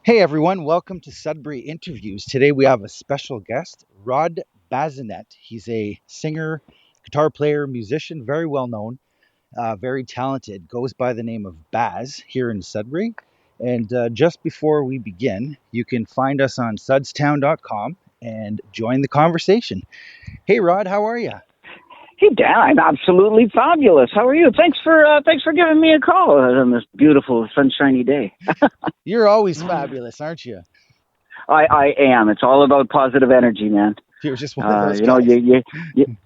Hey everyone, welcome to Sudbury Interviews. Today we have a special guest, Rod Bazinet. He's a singer, guitar player, musician, very well known, very talented, goes by the name of Baz here in Sudbury. And just before we begin, you can find us on sudstown.com and join the conversation. Hey Rod, how are you? Hey Dan, I'm absolutely fabulous. How are you? Thanks for giving me a call on this beautiful sunshiny day. You're always fabulous, aren't you? I am. It's all about positive energy, man. You're just one of those You know, guys.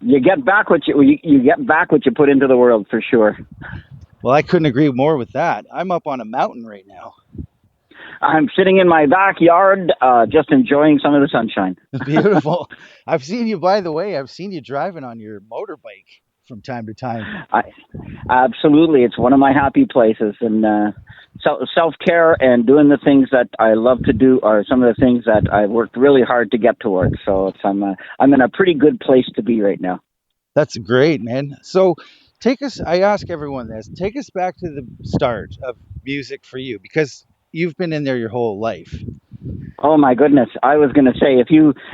you get back what you get back what you put into the world for sure. Well, I couldn't agree more with that. I'm up on a mountain right now. I'm sitting in my backyard, just enjoying some of the sunshine. Beautiful. I've seen you, by the way, I've seen you driving on your motorbike from time to time. Absolutely, it's one of my happy places, and self-care and doing the things that I love to do are some of the things that I've worked really hard to get towards. So I'm in a pretty good place to be right now. That's great, man. So I ask everyone this, take us back to the start of music for you, because you've been in there your whole life. Oh my goodness! I was going to say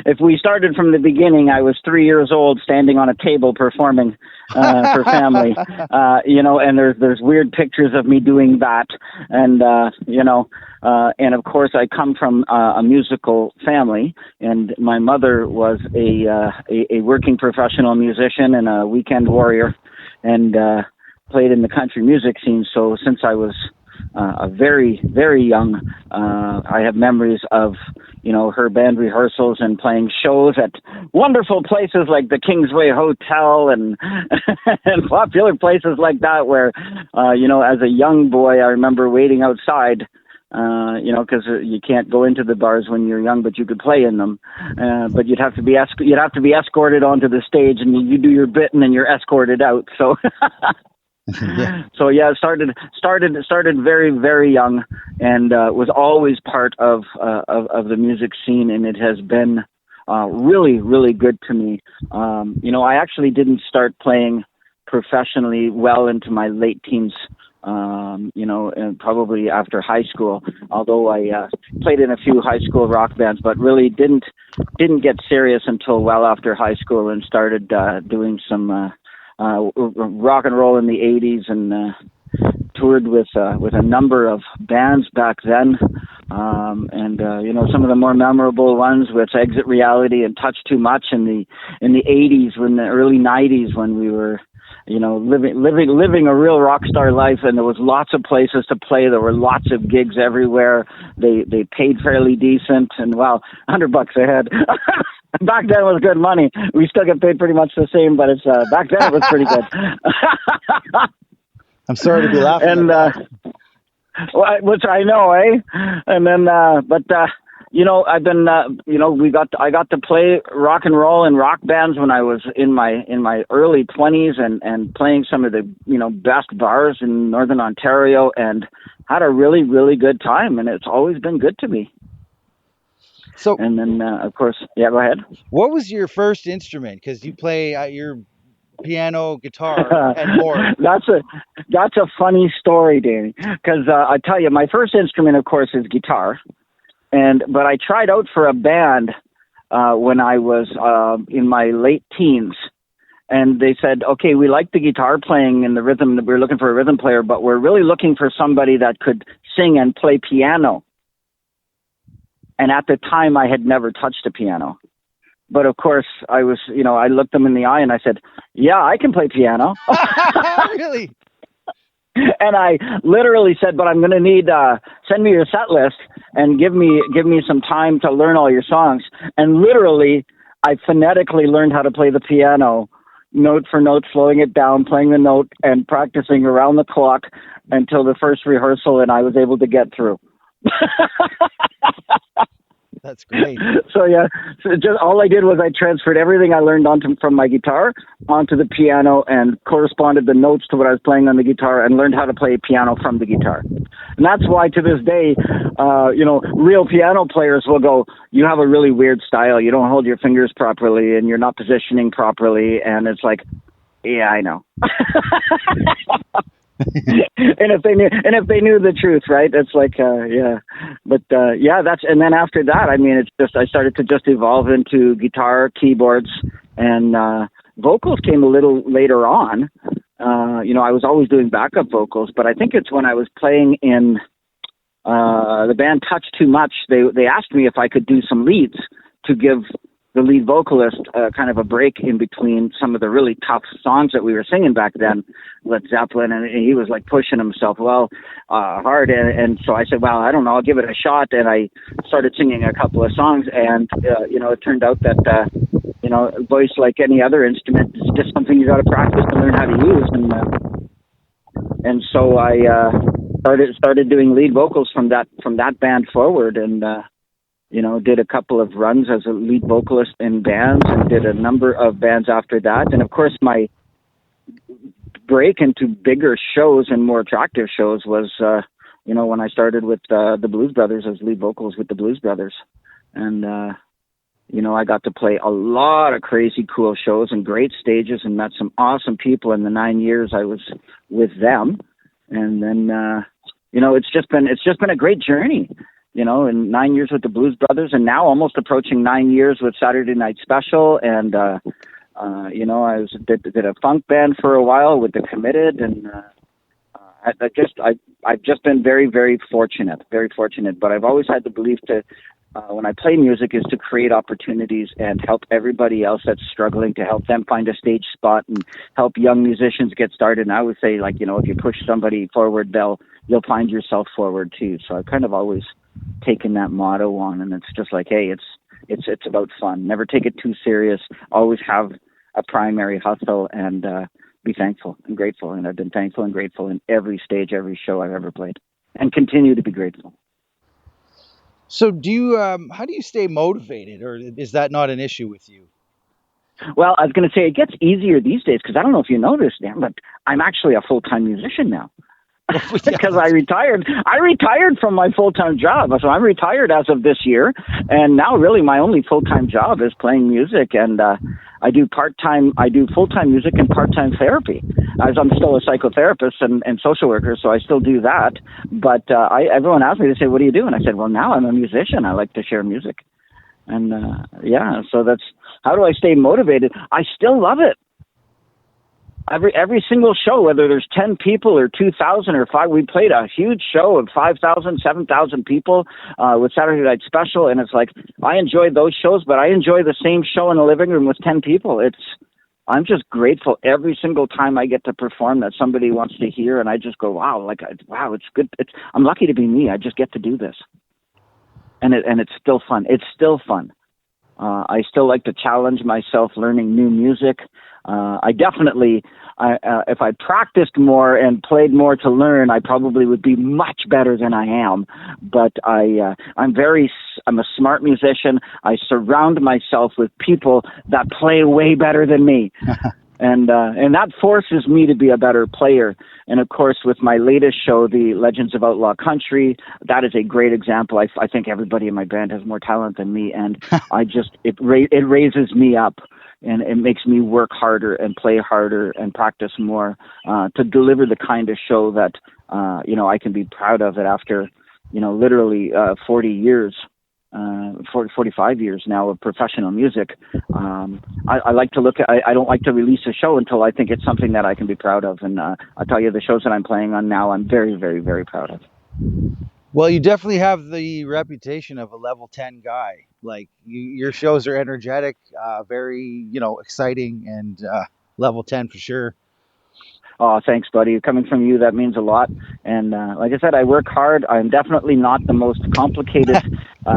if we started from the beginning, I was 3 years old, standing on a table performing for family. And there's weird pictures of me doing that, and and of course I come from a musical family, and my mother was a working professional musician and a weekend warrior, and played in the country music scene. So since I was a very, very young, I have memories of, her band rehearsals and playing shows at wonderful places like the Kingsway Hotel and and popular places like that where, as a young boy, I remember waiting outside, because you can't go into the bars when you're young, but you could play in them. But you'd have to be escorted onto the stage, and you do your bit, and then you're escorted out. So. Yeah. So yeah, started very, very young, and was always part of the music scene, and it has been really, really good to me. I actually didn't start playing professionally well into my late teens. And probably after high school, although I played in a few high school rock bands, but really didn't get serious until well after high school, and started doing some rock and roll in the 80s, and toured with a number of bands back then, and some of the more memorable ones with Exit Reality and Touch Too Much in the 80s, when the early 90s, when we were living a real rock star life, and there was lots of places to play. There were lots of gigs everywhere. They paid fairly decent, and $100 a head. Back then it was good money. We still get paid pretty much the same, but it's back then it was pretty good. I'm sorry to be laughing. And which I know, eh? And then, I've been, I got to play rock and roll and rock bands when I was in my early 20s, and playing some of the best bars in Northern Ontario, and had a really, really good time, and it's always been good to me. So, and then, of course, yeah, go ahead. What was your first instrument? Because you play your piano, guitar, and more. That's a funny story, Danny. Because I tell you, my first instrument, of course, is guitar. But I tried out for a band when I was in my late teens. And they said, okay, we like the guitar playing and the rhythm. We're looking for a rhythm player, but we're really looking for somebody that could sing and play piano. And at the time, I had never touched a piano. But of course, I was, I looked them in the eye and I said, yeah, I can play piano. Really? And I literally said, but I'm going to need, send me your set list and give me some time to learn all your songs. And literally, I phonetically learned how to play the piano, note for note, slowing it down, playing the note, and practicing around the clock until the first rehearsal, and I was able to get through. That's great. So yeah, just all I did was I transferred everything I learned from my guitar onto the piano, and corresponded the notes to what I was playing on the guitar, and learned how to play piano from the guitar. And that's why to this day, real piano players will go, you have a really weird style. You don't hold your fingers properly, and you're not positioning properly. And it's like, yeah, I know. And if they knew the truth, right? It's like, yeah, but yeah, that's. And then after that, I mean, it's just I started to just evolve into guitar, keyboards, and vocals came a little later on. I was always doing backup vocals, but I think it's when I was playing in the band Touch Too Much. They asked me if I could do some leads to give the lead vocalist kind of a break in between some of the really tough songs that we were singing back then, Led Zeppelin, and he was like pushing himself hard, and so I said, well, I don't know, I'll give it a shot, and I started singing a couple of songs, and it turned out that voice, like any other instrument, is just something you got to practice and learn how to use, and so I started doing lead vocals from that band forward, and did a couple of runs as a lead vocalist in bands, and did a number of bands after that. And of course, my break into bigger shows and more attractive shows was, when I started with the Blues Brothers as lead vocals with the Blues Brothers. And, I got to play a lot of crazy cool shows and great stages and met some awesome people in the 9 years I was with them. And then, it's just been a great journey. In 9 years with the Blues Brothers, and now almost approaching 9 years with Saturday Night Special, and I did a funk band for a while with the Committed, and I've just been very, very fortunate. But I've always had the belief that when I play music is to create opportunities and help everybody else that's struggling, to help them find a stage spot and help young musicians get started. And I would say, if you push somebody forward, you'll find yourself forward too. So I've kind of always taken that motto on, and it's just like, hey, it's about fun. Never take it too serious. Always have a primary hustle, and be thankful and grateful. And I've been thankful and grateful in every stage, every show I've ever played, and continue to be grateful. So do you, how do you stay motivated, or is that not an issue with you? Well, I was going to say it gets easier these days, because I don't know if you know this, Dan, but I'm actually a full-time musician now. Because I retired from my full-time job. So I'm retired as of this year, and now really my only full-time job is playing music, and I do full-time music and part-time therapy, as I'm still a psychotherapist and social worker, so I still do that. But everyone asks me, they say, what do you do? And I said, well, now I'm a musician. I like to share music. And so that's, how do I stay motivated? I still love it. Every single show, whether there's 10 people or 2,000 or 5, we played a huge show of 5,000, 7,000 people with Saturday Night Special, and it's like, I enjoy those shows, but I enjoy the same show in the living room with 10 people. I'm just grateful every single time I get to perform that somebody wants to hear, and I just go, wow, it's good. I'm lucky to be me. I just get to do this, and it's still fun. It's still fun. I still like to challenge myself learning new music. I definitely, if I practiced more and played more to learn, I probably would be much better than I am. But I'm a smart musician. I surround myself with people that play way better than me. And that forces me to be a better player. And of course, with my latest show, the Legends of Outlaw Country, that is a great example. I think everybody in my band has more talent than me, and it raises me up, and it makes me work harder and play harder and practice more to deliver the kind of show that I can be proud of it after literally 40 years. 45 years now of professional music. I like to I don't like to release a show until I think it's something that I can be proud of. And I'll tell you, the shows that I'm playing on now, I'm very, very, very proud of. Well, you definitely have the reputation of a level 10 guy. Like, your shows are energetic, very, exciting, and level 10 for sure. Oh, thanks, buddy. Coming from you, that means a lot. And like I said, I work hard. I'm definitely not the most complicated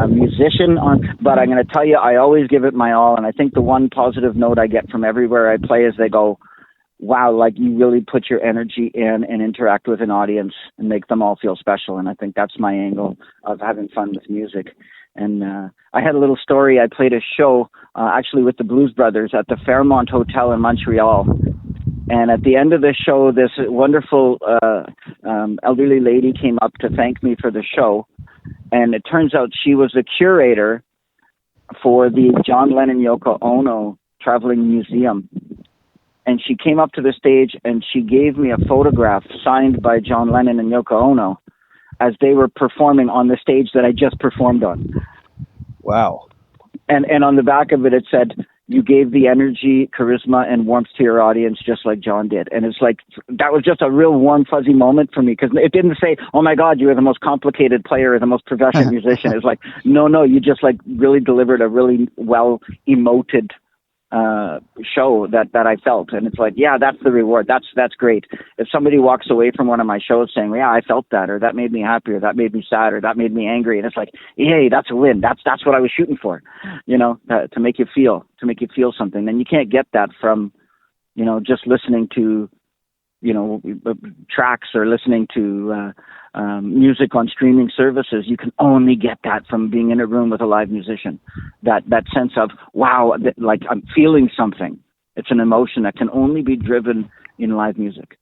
musician, but I'm going to tell you, I always give it my all. And I think the one positive note I get from everywhere I play is they go, wow, like you really put your energy in and interact with an audience and make them all feel special. And I think that's my angle of having fun with music. And I had a little story. I played a show actually with the Blues Brothers at the Fairmont Hotel in Montreal. And at the end of the show, this wonderful elderly lady came up to thank me for the show. And it turns out she was the curator for the John Lennon Yoko Ono Traveling Museum. and she came up to the stage and she gave me a photograph signed by John Lennon and Yoko Ono as they were performing on the stage that I just performed on. Wow. And on the back of it, it said, "You gave the energy, charisma, and warmth to your audience just like John did." And it's like, that was just a real warm, fuzzy moment for me, because it didn't say, "Oh my God, you are the most complicated player or the most professional musician." It's like, no, you just like really delivered a really well emoted show that I felt. And it's like, yeah, that's the reward. That's great. If somebody walks away from one of my shows saying, "Yeah, I felt that," or "That made me happy," or "That made me sad," or "That made me angry," and it's like, hey, that's a win. That's what I was shooting for, to make you feel something. And you can't get that from, just listening to, tracks or listening to music on streaming services. You can only get that from being in a room with a live musician. That sense of, wow, like I'm feeling something. It's an emotion that can only be driven in live music.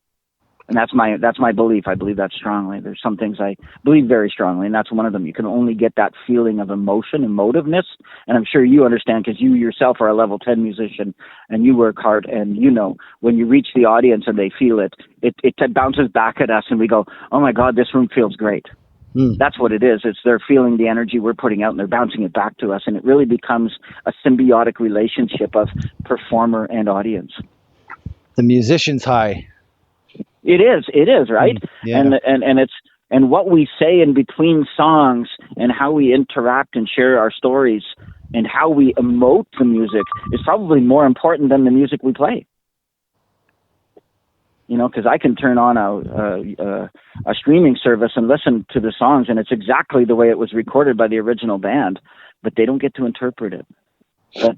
And that's my belief. I believe that strongly. There's some things I believe very strongly, and that's one of them. You can only get that feeling of emotion, emotiveness, and I'm sure you understand, because you yourself are a level 10 musician and you work hard, and when you reach the audience and they feel it, it bounces back at us and we go, "Oh my God, this room feels great." That's what it is. It's they're feeling the energy we're putting out and they're bouncing it back to us, and it really becomes a symbiotic relationship of performer and audience. The musician's high. It is, right? Yeah. And what we say in between songs and how we interact and share our stories and how we emote the music is probably more important than the music we play. Because I can turn on a streaming service and listen to the songs, and it's exactly the way it was recorded by the original band, but they don't get to interpret it.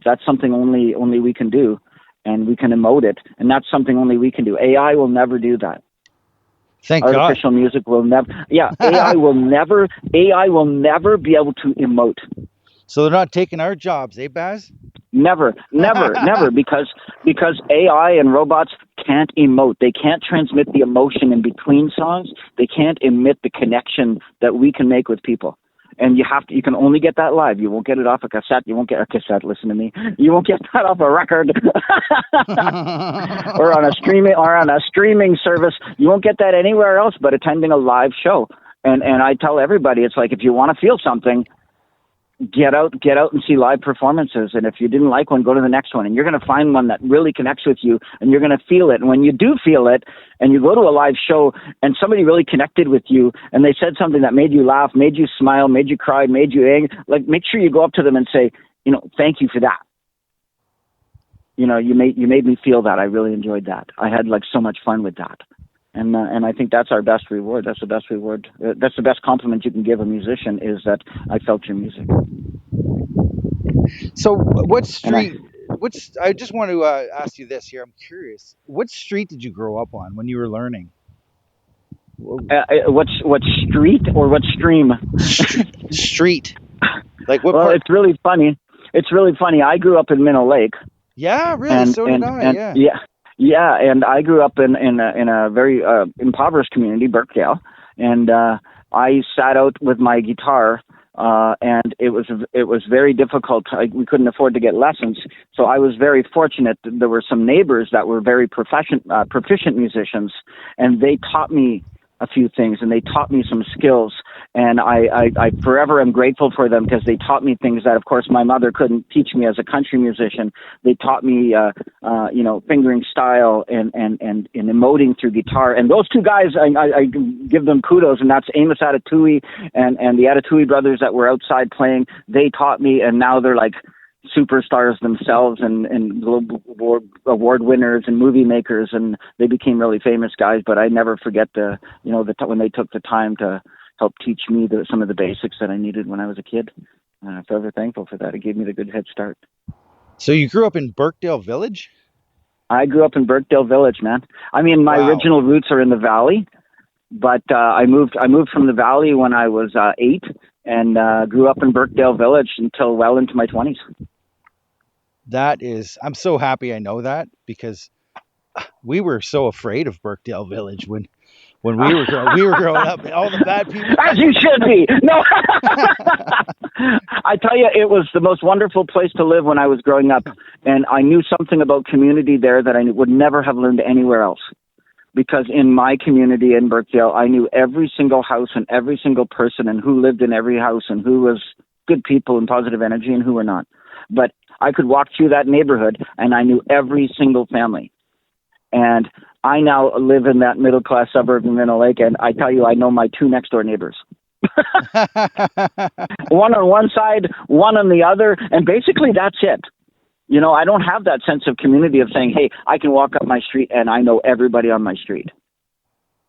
That's something only we can do. And we can emote it, and that's something only we can do. AI will never do that. Thank Artificial God. music will never. Yeah, AI will never be able to emote. So they're not taking our jobs, eh, Baz? Never, because AI and robots can't emote. They can't transmit the emotion in between songs. They can't emit the connection that we can make with people. And you can only get that live. You won't get it off a cassette. You won't get a cassette. Listen to me. You won't get that off a record or on a streaming service. You won't get that anywhere else but attending a live show. And I tell everybody, it's like, if you want to feel something, get out and see live performances. And if you didn't like one, go to the next one. And you're going to find one that really connects with you, and you're going to feel it. And when you do feel it, and you go to a live show and somebody really connected with you and they said something that made you laugh, made you smile, made you cry, made you angry, like, make sure you go up to them and say, "Thank you for that. You made me feel that. I really enjoyed that. I had like so much fun with that." And I think that's our best reward. That's the best reward. That's the best compliment you can give a musician, is that I felt your music. So what street? I just want to ask you this here. I'm curious. What street did you grow up on when you were learning? What street or what stream? Street. Like what? Well, part? it's really funny. I grew up in Minnow Lake. Yeah, really. So did I. Yeah. Yeah, and I grew up in a very impoverished community, Birkdale, and I sat out with my guitar, and it was very difficult. We couldn't afford to get lessons, so I was very fortunate. There were some neighbors that were very proficient musicians, and they taught me a few things, and they taught me some skills, and I forever am grateful for them, because they taught me things that, of course, my mother couldn't teach me as a country musician. They taught me, fingering style and emoting through guitar. And those two guys, I give them kudos, and that's Amos Atatui and the Atatui brothers that were outside playing. They taught me, and now they're like superstars themselves and global award winners and movie makers, and they became really famous guys. But I never forget when they took the time to help teach me some of the basics that I needed when I was a kid. I'm forever thankful for that. It gave me the good head start. So you grew up in Birkdale Village? I grew up in Birkdale Village, man. I mean, my original roots are in the valley, but I moved from the valley when I was 8, and grew up in Birkdale Village until well into my 20s. I'm so happy I know that, because we were so afraid of Birkdale Village when we were growing up. All the bad people. As you should be. No. I tell you, it was the most wonderful place to live when I was growing up, and I knew something about community there that I would never have learned anywhere else. Because in my community in Birkdale, I knew every single house and every single person and who lived in every house and who was good people and positive energy and who were not. But I could walk through that neighborhood and I knew every single family. And I now live in that middle-class suburb in Minnow Lake, and I tell you, I know my two next-door neighbors. One on one side, one on the other, and basically that's it. You know, I don't have that sense of community of saying, hey, I can walk up my street and I know everybody on my street.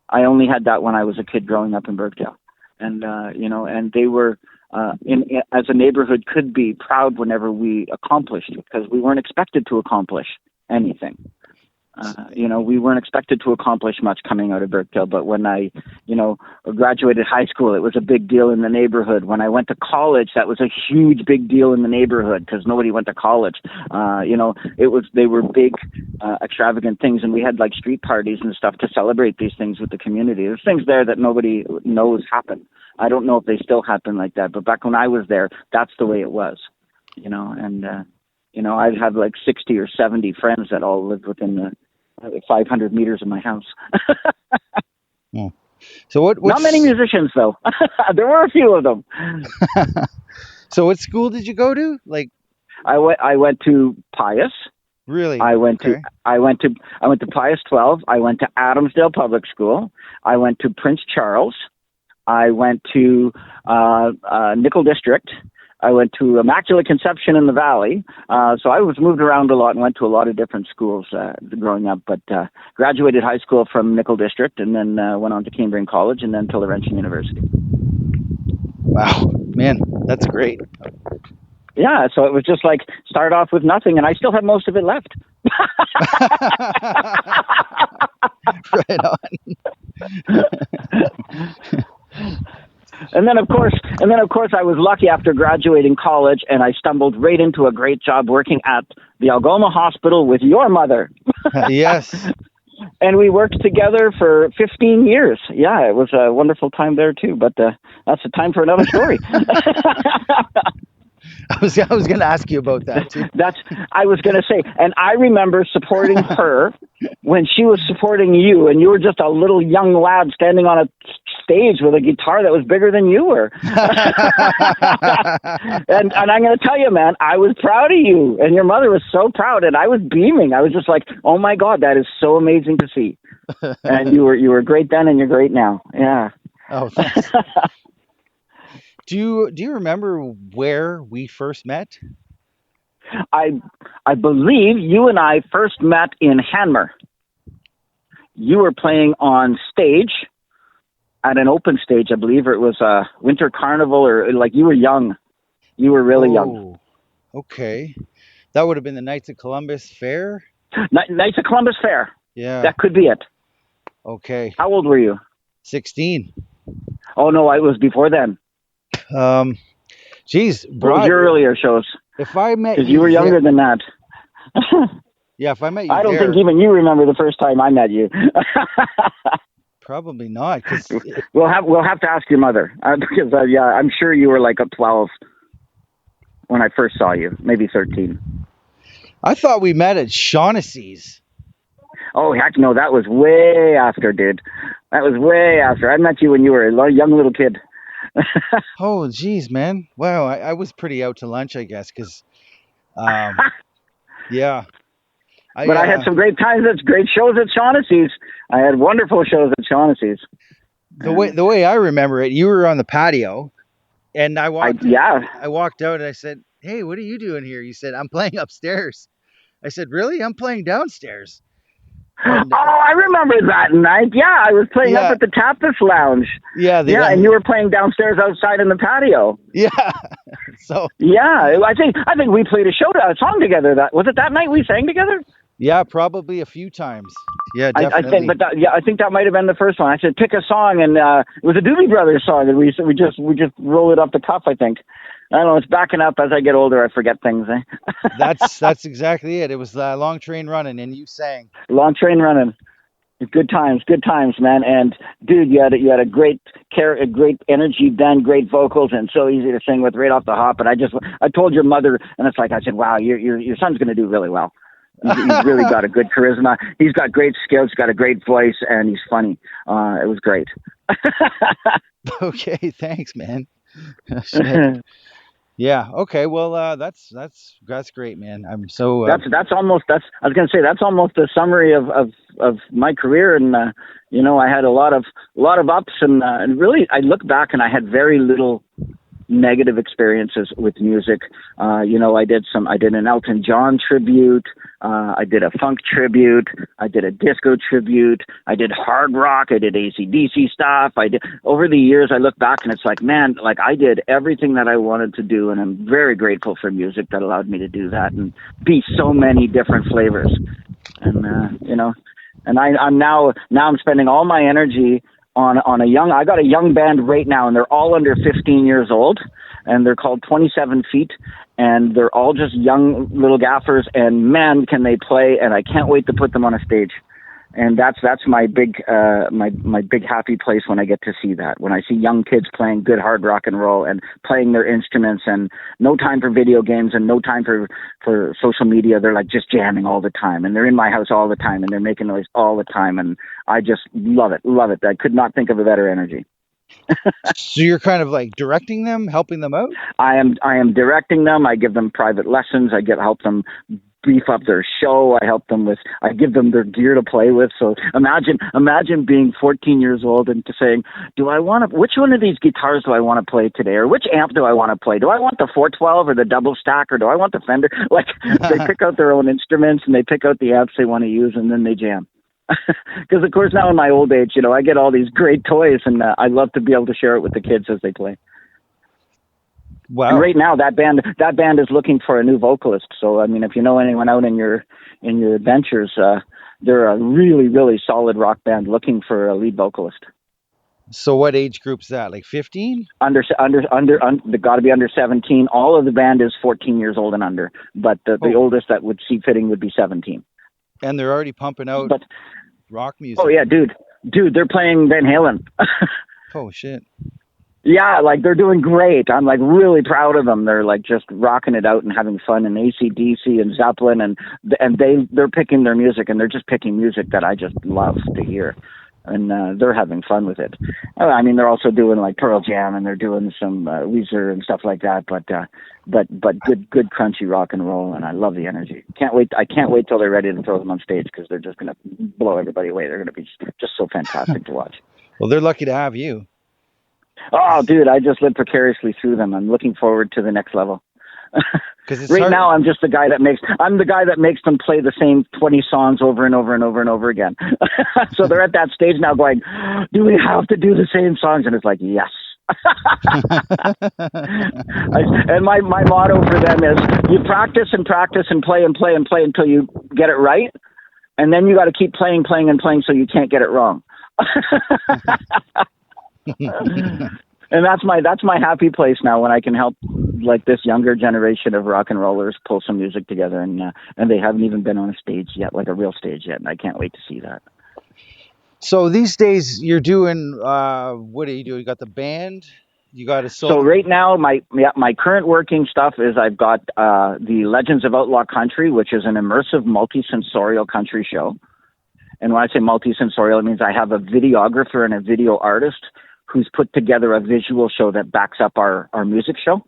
I only had that when I was a kid growing up in Birkdale. And, you know, and they were, as a neighborhood, could be proud whenever we accomplished, because we weren't expected to accomplish anything. You know, we weren't expected to accomplish much coming out of Birkdale, but when I, you know, graduated high school, it was a big deal in the neighborhood. When I went to college, that was a huge, big deal in the neighborhood because nobody went to college. You know, they were big, extravagant things, and we had like street parties and stuff to celebrate these things with the community. There's things there that nobody knows happen. I don't know if they still happen like that, but back when I was there, that's the way it was, you know, and, you know, I'd have like 60 or 70 friends that all lived within the 500 meters of my house. Yeah. So what's... Not many musicians, though. There were a few of them. So what school did you go to? Like, I went to Pius. Really? I went to Pius 12. I went to Adamsdale Public School. I went to Prince Charles. I went to Nickel District. I went to Immaculate Conception in the Valley. So I was moved around a lot and went to a lot of different schools growing up, but graduated high school from Nickel District and then went on to Cambrian College and then to Laurentian University. Wow, man, that's great. Yeah, so it was just like start off with nothing, and I still have most of it left. Right on. And then of course, I was lucky after graduating college, and I stumbled right into a great job working at the Algoma Hospital with your mother. Yes. And we worked together for 15 years. Yeah, it was a wonderful time there too, but that's a time for another story. I was going to ask you about that too. I was going to say, and I remember supporting her when she was supporting you, and you were just a little young lad standing on a stage with a guitar that was bigger than you were. and I'm going to tell you, man, I was proud of you, and your mother was so proud, and I was beaming. I was just like, oh my God, that is so amazing to see. And you were great then, and you're great now. Yeah. Oh, thanks. Do you remember where we first met? I believe you and I first met in Hanmer. You were playing on stage at an open stage, I believe, or it was a winter carnival, or like you were young. You were really young. Okay. That would have been the Knights of Columbus Fair? Knights of Columbus Fair. Yeah. That could be it. Okay. How old were you? 16. Oh, no, I was before then. Geez, what was your earlier shows? If I met you, because you were younger than that. Yeah, if I met you, I don't think even you remember the first time I met you. Probably not. Cause we'll have to ask your mother because yeah, I'm sure you were like a 12 when I first saw you, maybe 13. I thought we met at Shaughnessy's. Oh heck no, that was way after, dude. That was way after. I met you when you were a young little kid. Oh, geez, man. Wow, I was pretty out to lunch, I guess, because, yeah. But I had some great times at great shows at Shaughnessy's. I had wonderful shows at Shaughnessy's. The way I remember it, you were on the patio, and I walked out and I said, "Hey, what are you doing here?" You said, "I'm playing upstairs." I said, "Really? I'm playing downstairs." And, I remember that night. Yeah, I was playing up at the Tapas Lounge. Yeah, and you were playing downstairs outside in the patio. Yeah. So. Yeah, I think we played a song together. Was it that night we sang together? Yeah, probably a few times. Yeah, definitely. I think that might have been the first one. I said pick a song, and it was a Doobie Brothers song, and we just roll it up the cuff. I think. I don't know. It's backing up as I get older. I forget things. That's exactly it. It was Long Train Running, and you sang. Long Train Running. Good times, man. And dude, you had a a great energy, then great vocals, and so easy to sing with right off the hop. And I told your mother, and it's like I said, wow, your son's going to do really well. He's really got a good charisma. He's got great skills. He's got a great voice, and he's funny. It was great. Okay, thanks, man. Shit. Yeah. Okay. Well, that's great, man. I'm so. That's almost that's I was gonna say that's almost a summary of my career, and I had a lot of ups, and really I look back and I had very little negative experiences with music. I did an Elton John tribute. I did a funk tribute. I did a disco tribute. I did hard rock. I did AC/DC stuff. Over the years, I look back and it's like, man, like I did everything that I wanted to do. And I'm very grateful for music that allowed me to do that and be so many different flavors. And, and I'm spending all my energy on I got a young band right now, and they're all under 15 years old, and they're called 27 Feet, and they're all just young little gaffers, and man, can they play, and I can't wait to put them on a stage. And that's my big my big happy place when I get to see that. When I see young kids playing good hard rock and roll and playing their instruments, and no time for video games and no time for social media. They're like just jamming all the time, and they're in my house all the time, and they're making noise all the time, and I just love it. I could not think of a better energy. So you're kind of like directing them, helping them out. I am directing them. I give them private lessons. help them beef up their show. I give them their gear to play with. So imagine being 14 years old and saying, which one of these guitars do I want to play today? Or which amp do I want to play? Do I want the 412 or the double stack, or do I want the Fender? Like, they pick out their own instruments and they pick out the amps they want to use, and then they jam. Because of course now in my old age, I get all these great toys, and I love to be able to share it with the kids as they play. Wow. And right now that band is looking for a new vocalist. So I mean, if you know anyone out in your adventures, they're a really, really solid rock band looking for a lead vocalist. So what age group's that? Like 15? They got to be under 17. All of the band is 14 years old and under, but the oldest that would see fitting would be 17. And they're already pumping out rock music. Oh yeah, dude, they're playing Van Halen. Oh shit. Yeah, like they're doing great. I'm like really proud of them. They're like just rocking it out and having fun. And AC/DC and Zeppelin, and they're picking their music, and they're just picking music that I just love to hear. And they're having fun with it. I mean, they're also doing like Pearl Jam, and they're doing some Weezer and stuff like that. But good crunchy rock and roll, and I love the energy. I can't wait till they're ready to throw them on stage, because they're just gonna blow everybody away. They're gonna be just so fantastic to watch. Well, they're lucky to have you. Oh, dude, I just lived precariously through them. I'm looking forward to the next level. Now, I'm the guy that makes them play the same 20 songs over and over and over and over again. So they're at that stage now going, do we have to do the same songs? And it's like, yes. And my motto for them is, you practice and practice and play and play and play until you get it right. And then you got to keep playing and playing so you can't get it wrong. And that's my happy place now, when I can help like this younger generation of rock and rollers pull some music together, and they haven't even been on a stage yet, like a real stage yet, and I can't wait to see that. So these days you're doing what do you do? You got the band, you got a solo. So right now my current working stuff is I've got the Legends of Outlaw Country, which is an immersive multi-sensorial country show. And when I say multi-sensorial, it means I have a videographer and a video artist who's put together a visual show that backs up our music show.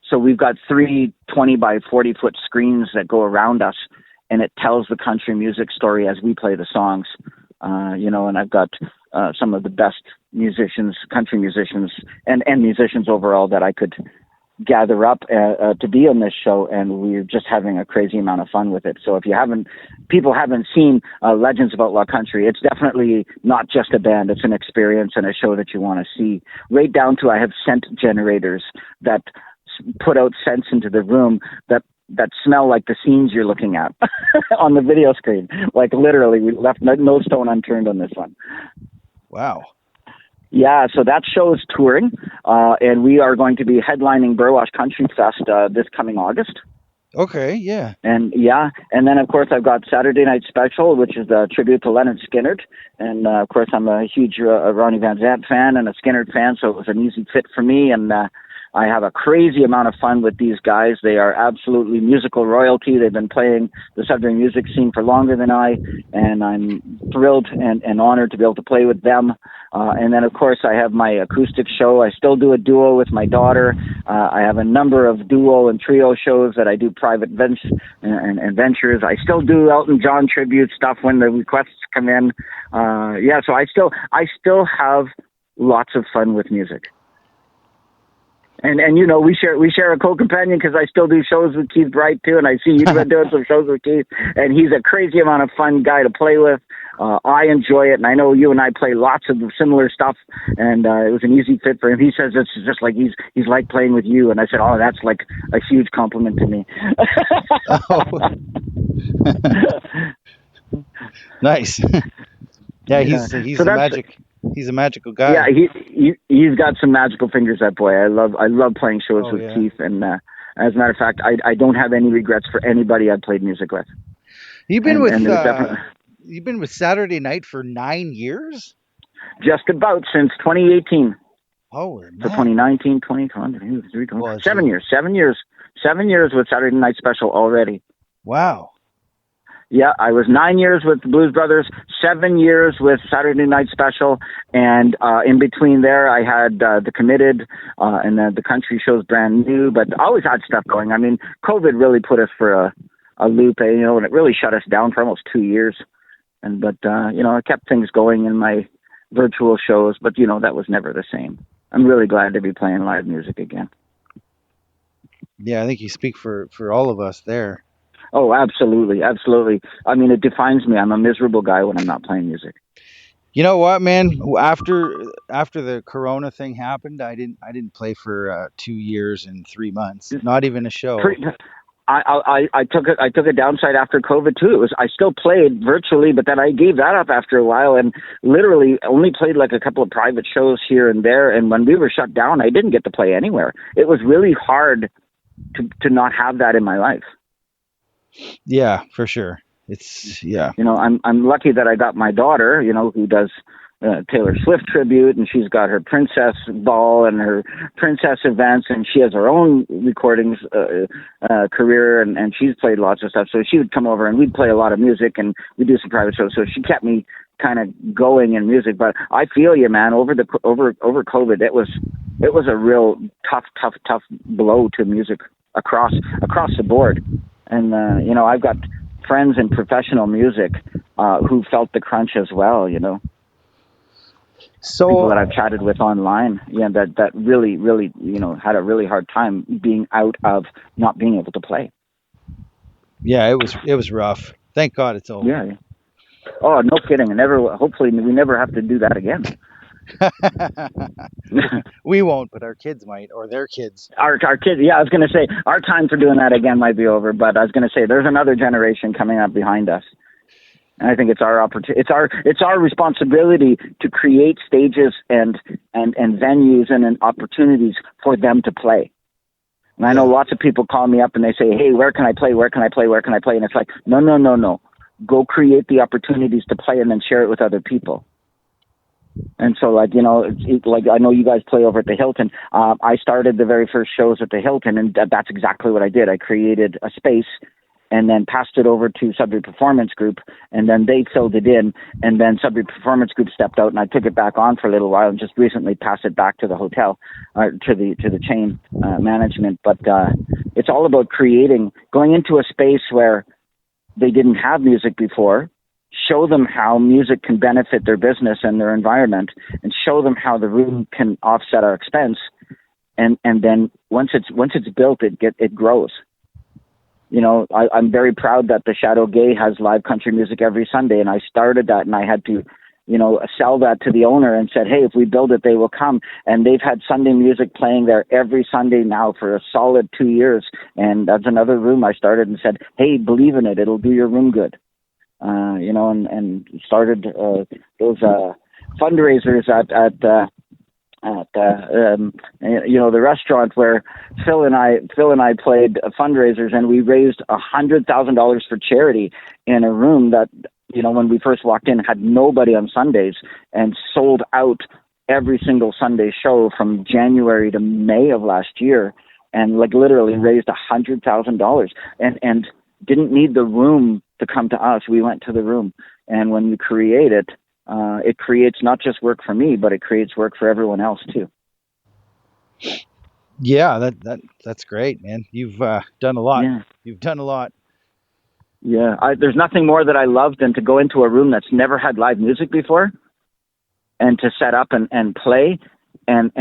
So we've got 3 20 by 40 foot screens that go around us, and it tells the country music story as we play the songs. And I've got some of the best musicians, country musicians, and musicians overall that I could gather up to be on this show, and we're just having a crazy amount of fun with it. So if people haven't seen Legends of Outlaw Country, it's definitely not just a band, it's an experience and a show that you want to see. Right down to, I have scent generators that put out scents into the room that smell like the scenes you're looking at on the video screen. Like literally, we left no stone unturned on this one. Wow. Yeah, so that show is touring, and we are going to be headlining Burwash Country Fest this coming August. Okay, yeah. And yeah, and then of course I've got Saturday Night Special, which is a tribute to Leonard Skinner. And of course I'm a huge Ronnie Van Zant fan and a Skinner fan, so it was an easy fit for me. And I have a crazy amount of fun with these guys. They are absolutely musical royalty. They've been playing the Sudbury music scene for longer than I, and I'm thrilled and honored to be able to play with them. And then, of course, I have my acoustic show. I still do a duo with my daughter. I have a number of duo and trio shows that I do private and ventures. I still do Elton John tribute stuff when the requests come in. Yeah, so I still have lots of fun with music. And you know, we share a co-companion because I still do shows with Keith Bright too, and I see you've been doing some shows with Keith, and he's a crazy amount of fun guy to play with. I enjoy it, and I know you and I play lots of similar stuff, and it was an easy fit for him. He says it's just like he's like playing with you, and I said, oh, that's like a huge compliment to me. Oh, nice. Yeah, Yeah. he's So a that's magic. He's a magical guy. yeah. He's got some magical fingers, that boy. I love playing shows Oh with yeah. Keith, and as a matter of fact, I don't have any regrets for anybody I've played music with, You've been and with it was definitely you've been with Saturday Night for 9 years. just about since 2018. Holy So man. 2019, 2020, Well, it's 7 years, 7 years with Saturday Night Special already. wow. Yeah, I was 9 years with the Blues Brothers, 7 years with Saturday Night Special, and in between there, I had The Committed, and then the country show's brand new, but I always had stuff going. I mean, COVID really put us for a loop, you know, and it really shut us down for almost 2 years. But you know, I kept things going in my virtual shows, but you know, that was never the same. I'm really glad to be playing live music again. Yeah, I think you speak for all of us there. Oh, absolutely, absolutely. I mean, it defines me. I'm a miserable guy when I'm not playing music. You know what, man? After the Corona thing happened, I didn't play for 2 years and 3 months. Not even a show. Pretty, I took a downside after COVID too. It was I still played virtually, but then I gave that up after a while, and literally only played like a couple of private shows here and there. And when we were shut down, I didn't get to play anywhere. It was really hard to not have that in my life. Yeah, for sure. It's yeah. You know, I'm lucky that I got my daughter, you know, who does Taylor Swift tribute, and she's got her princess ball and her princess events, and she has her own recordings career, and she's played lots of stuff. So she would come over, and we'd play a lot of music, and we'd do some private shows. So she kept me kind of going in music. But I feel you, man. Over COVID, it was a real tough blow to music across the board. And you know, I've got friends in professional music who felt the crunch as well. You know, people that So I've chatted with online, yeah, that really, you know, had a really hard time being out of not being able to play. yeah, it was rough. Thank God it's over. Yeah. Oh, no kidding. And never. Hopefully, we never have to do that again. We won't, but our kids might, or their kids. Our kids. Yeah, I was going to say our time for doing that again might be over, but I was going to say there's another generation coming up behind us. And I think it's our opportunity. It's our responsibility to create stages and venues and opportunities for them to play. And I know Yeah. lots of people call me up and they say, "Hey, where can I play? Where can I play? Where can I play?" And it's like, no. Go create the opportunities to play and then share it with other people. And so, like, you know, like I know you guys play over at the Hilton. I started the very first shows at the Hilton, and that's exactly what I did. I created a space and then passed it over to Sudbury Performance Group, and then they filled it in, and then Sudbury Performance Group stepped out, and I took it back on for a little while, and just recently passed it back to the hotel, to the chain management. But it's all about going into a space where they didn't have music before, show them how music can benefit their business and their environment, and show them how the room can offset our expense, and then once it's built, it grows. You know, I'm very proud that the Shadow Gay has live country music every Sunday, and I started that, and I had to, you know, sell that to the owner and said, hey, if we build it, they will come. And they've had Sunday music playing there every Sunday now for a solid 2 years. And that's another room I started and said, hey, believe in it. It'll do your room good. You know, and started those fundraisers at at the restaurant where Phil and I played fundraisers, and we raised $100,000 for charity in a room that, when we first walked in, had nobody on Sundays, and sold out every single Sunday show from January to May of last year, and like literally raised $100,000, and didn't need the room to come to us. We went to the room, and when you create it, it creates not just work for me, but it creates work for everyone else too. Yeah, that's great, man. You've done a lot. Yeah. You've done a lot. Yeah, there's nothing more that I love than to go into a room that's never had live music before, and to set up and play and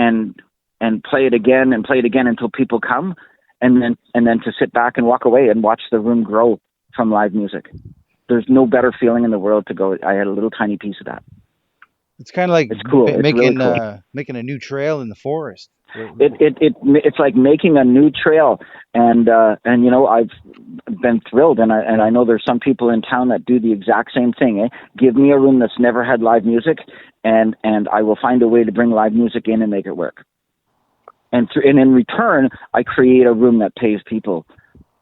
play it again and play it again until people come, and then to sit back and walk away and watch the room grow from live music. There's no better feeling in the world to go, I had a little tiny piece of that. It's kind of like it's cool. making really cool. Making a new trail in the forest. It's like making a new trail, and I've been thrilled, and I know there's some people in town that do the exact same thing. Give me a room that's never had live music, and I will find a way to bring live music in and make it work. And in return, I create a room that pays people,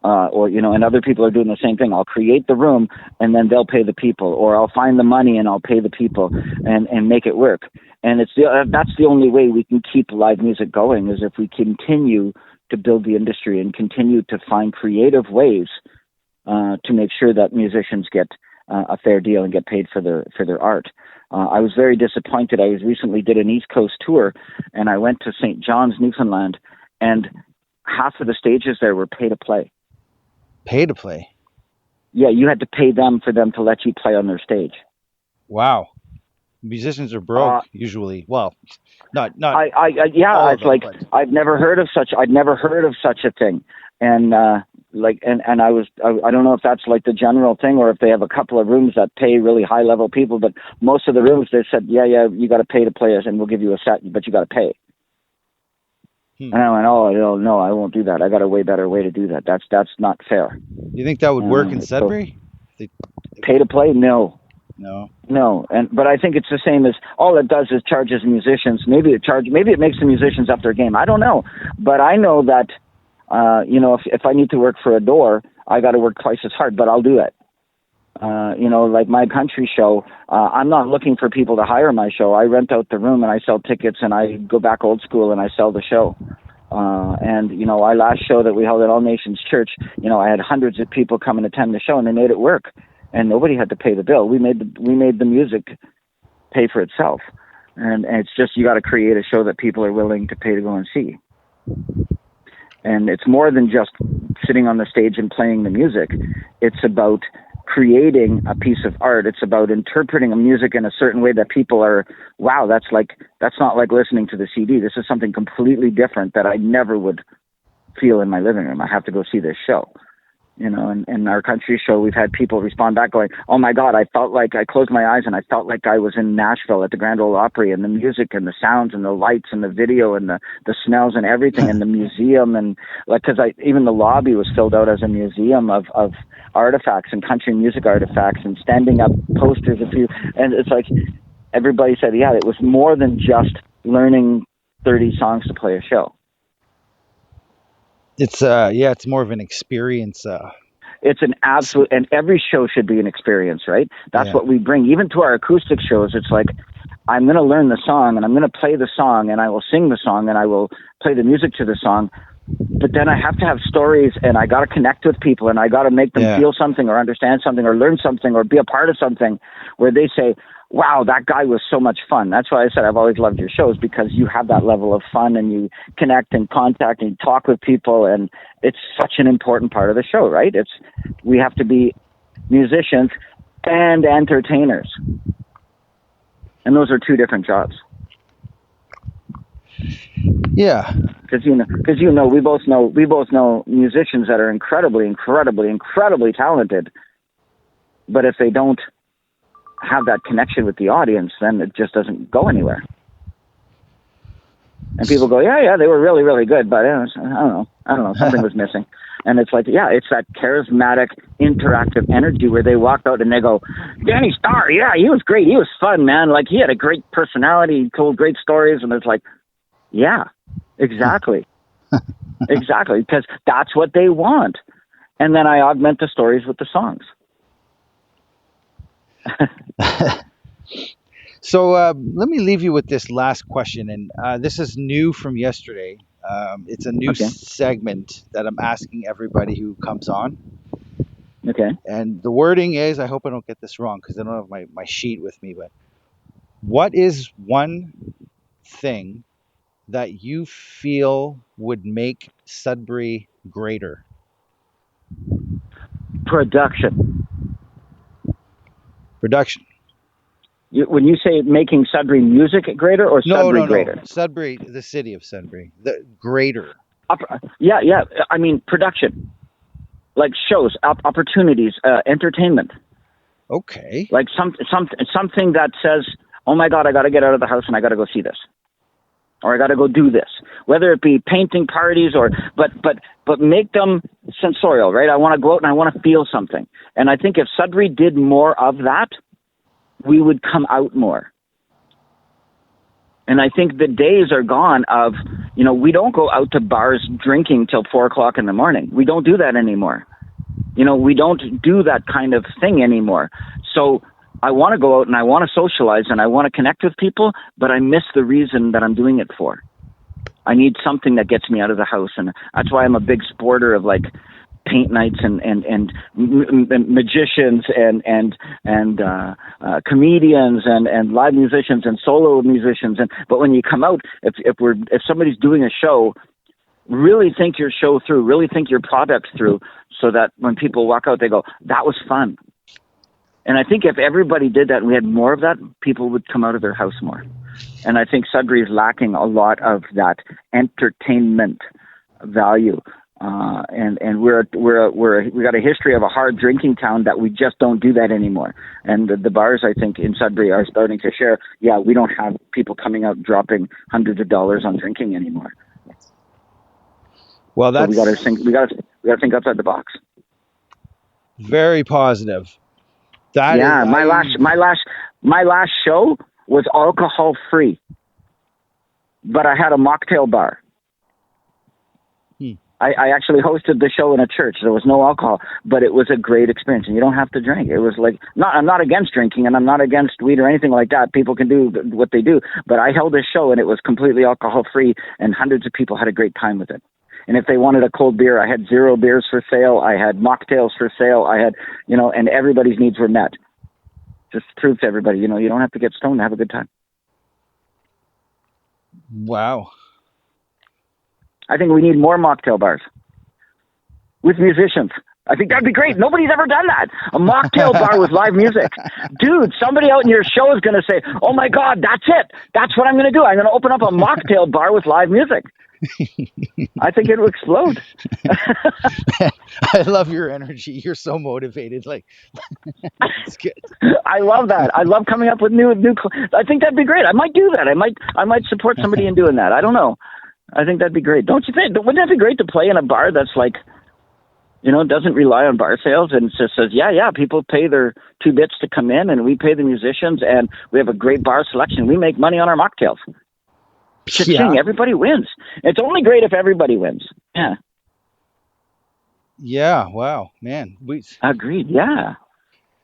and other people are doing the same thing. I'll create the room, and then they'll pay the people, or I'll find the money and I'll pay the people, and make it work. And that's the only way we can keep live music going, is if we continue to build the industry and continue to find creative ways to make sure that musicians get a fair deal and get paid for their art. I was very disappointed. I recently did an East Coast tour, and I went to St. John's, Newfoundland, and half of the stages there were pay to play. Pay to play? Yeah, you had to pay them for them to let you play on their stage. Wow. Musicians are broke usually. Well, not. It's like but... I'd never heard of such a thing, and I don't know if that's like the general thing, or if they have a couple of rooms that pay really high level people, but most of the rooms they said, yeah, you got to pay to play us, and we'll give you a set, but you got to pay. And I went, no, I won't do that. I got a way better way to do that. That's not fair. You think that would work in Sudbury? So, pay to play? No. But I think it's the same as, all it does is charges musicians. Maybe it makes the musicians up their game. I don't know, but I know that if I need to work for a door, I got to work twice as hard, but I'll do it. Like my country show, I'm not looking for people to hire my show. I rent out the room and I sell tickets, and I go back old school and I sell the show. Our last show that we held at All Nations Church, I had hundreds of people come and attend the show, and they made it work, and nobody had to pay the bill. We made the music pay for itself, and it's just, you got to create a show that people are willing to pay to go and see. And it's more than just sitting on the stage and playing the music. It's about creating a piece of art. It's about interpreting a music in a certain way that people are, wow, that's not like listening to the CD. This is something completely different that I never would feel in my living room. I have to go see this show. In our country show, we've had people respond back going, oh my God, I felt like I closed my eyes and I felt like I was in Nashville at the Grand Ole Opry, and the music and the sounds and the lights and the video and the smells and everything, and the museum, and because even the lobby was filled out as a museum of artifacts and country music artifacts, and standing up posters of you. And it's like, everybody said, yeah, it was more than just learning 30 songs to play a show. It's more of an experience. It's an absolute, and every show should be an experience, right? That's what we bring. Even to our acoustic shows, it's like, I'm going to learn the song, and I'm going to play the song, and I will sing the song, and I will play the music to the song. But then I have to have stories, and I got to connect with people, and I got to make them feel something, or understand something, or learn something, or be a part of something where they say, wow, that guy was so much fun. That's why I said I've always loved your shows, because you have that level of fun, and you connect and contact and talk with people, and it's such an important part of the show, right? We have to be musicians and entertainers. And those are two different jobs. Yeah. Because we both know musicians that are incredibly, incredibly, incredibly talented, but if they don't have that connection with the audience, then it just doesn't go anywhere. And people go, yeah, they were really, really good, but I don't know, something was missing. And it's like, it's that charismatic, interactive energy where they walk out and they go, Danny Starr, yeah, he was great, he was fun, man. Like, he had a great personality, he told great stories, and it's like, Yeah, exactly. Exactly, because that's what they want. And then I augment the stories with the songs. So let me leave you with this last question, and this is new from yesterday. It's a new Okay. segment that I'm asking everybody who comes on, Okay. and the wording is, I hope I don't get this wrong because I don't have my sheet with me, but what is one thing that you feel would make Sudbury greater? Production. Production. When you say making Sudbury music greater or No, Sudbury no, no. greater? Sudbury, the city of Sudbury, the greater. Yeah, yeah. I mean, production, like shows, opportunities, entertainment. Okay. Like something that says, "Oh my God, I got to get out of the house and I got to go see this, or I got to go do this." Whether it be painting parties but make them sensorial, right? I want to go out and I want to feel something. And I think if Sudbury did more of that, we would come out more. And I think the days are gone of, we don't go out to bars drinking till 4:00 in the morning. We don't do that anymore. We don't do that kind of thing anymore. So I want to go out and I want to socialize and I want to connect with people, but I miss the reason that I'm doing it for. I need something that gets me out of the house. And that's why I'm a big supporter of like paint nights and magicians and comedians and live musicians and solo musicians. But when you come out, if somebody's doing a show, really think your show through, really think your product through, so that when people walk out, they go, "That was fun." And I think if everybody did that and we had more of that, people would come out of their house more. And I think Sudbury is lacking a lot of that entertainment value. And we got a history of a hard drinking town that we just don't do that anymore. And the bars, I think, in Sudbury are starting to share. Yeah, we don't have people coming out dropping hundreds of dollars on drinking anymore. Well, that's so we got to think outside the box. very positive. My last show was alcohol free, but I had a mocktail bar. I actually hosted the show in a church. There was no alcohol, but it was a great experience. And you don't have to drink. It was like, I'm not against drinking and I'm not against weed or anything like that. People can do what they do. But I held this show and it was completely alcohol free and hundreds of people had a great time with it. And if they wanted a cold beer, I had 0 beers for sale. I had mocktails for sale. I had, and everybody's needs were met. Just to prove to everybody, you don't have to get stoned to have a good time. Wow. I think we need more mocktail bars with musicians. I think that'd be great. Nobody's ever done that. A mocktail bar with live music. Dude, somebody out in your show is going to say, "Oh my God, that's it. That's what I'm going to do. I'm going to open up a mocktail bar with live music." I think it will explode. I love your energy. You're so motivated. Like, it's good. I love that. I love coming up with new. I think that'd be great. I might do that. I might support somebody in doing that. I don't know. I think that'd be great. Don't you think? Wouldn't that be great to play in a bar that's like, doesn't rely on bar sales and just says, yeah, people pay their 2 bits to come in and we pay the musicians and we have a great bar selection. We make money on our mocktails. Cha-ching, everybody wins. It's only great if everybody wins. Yeah. Yeah, wow, man. Agreed, yeah.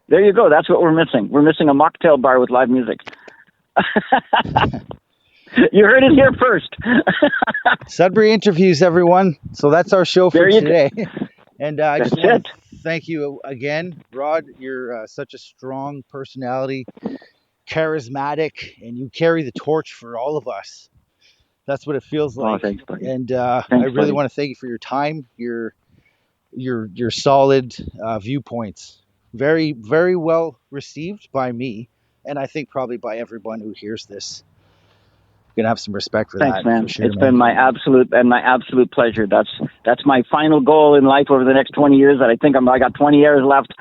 There you go. That's what we're missing. We're missing a mocktail bar with live music. You heard it here first. Sudbury Interviews, everyone. So that's our show for today. And I just want to thank you again, Rod. You're such a strong personality, charismatic, and you carry the torch for all of us. That's what it feels like. Oh, thanks, buddy. And I really want to thank you for your time, your solid viewpoints. Very, very well received by me, and I think probably by everyone who hears this. Gonna have some respect for that. Thanks, man. Sure, it's been my absolute pleasure. That's my final goal in life over the next 20 years. That I think I got 20 years left.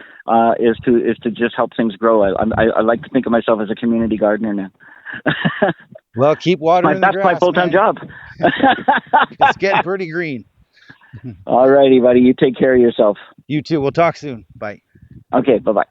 Is to just help things grow. I like to think of myself as a community gardener now. Well, keep watering the grass. That's my full-time job. It's getting pretty green. All righty, buddy. You take care of yourself. You too. We'll talk soon. Bye. Okay. Bye-bye.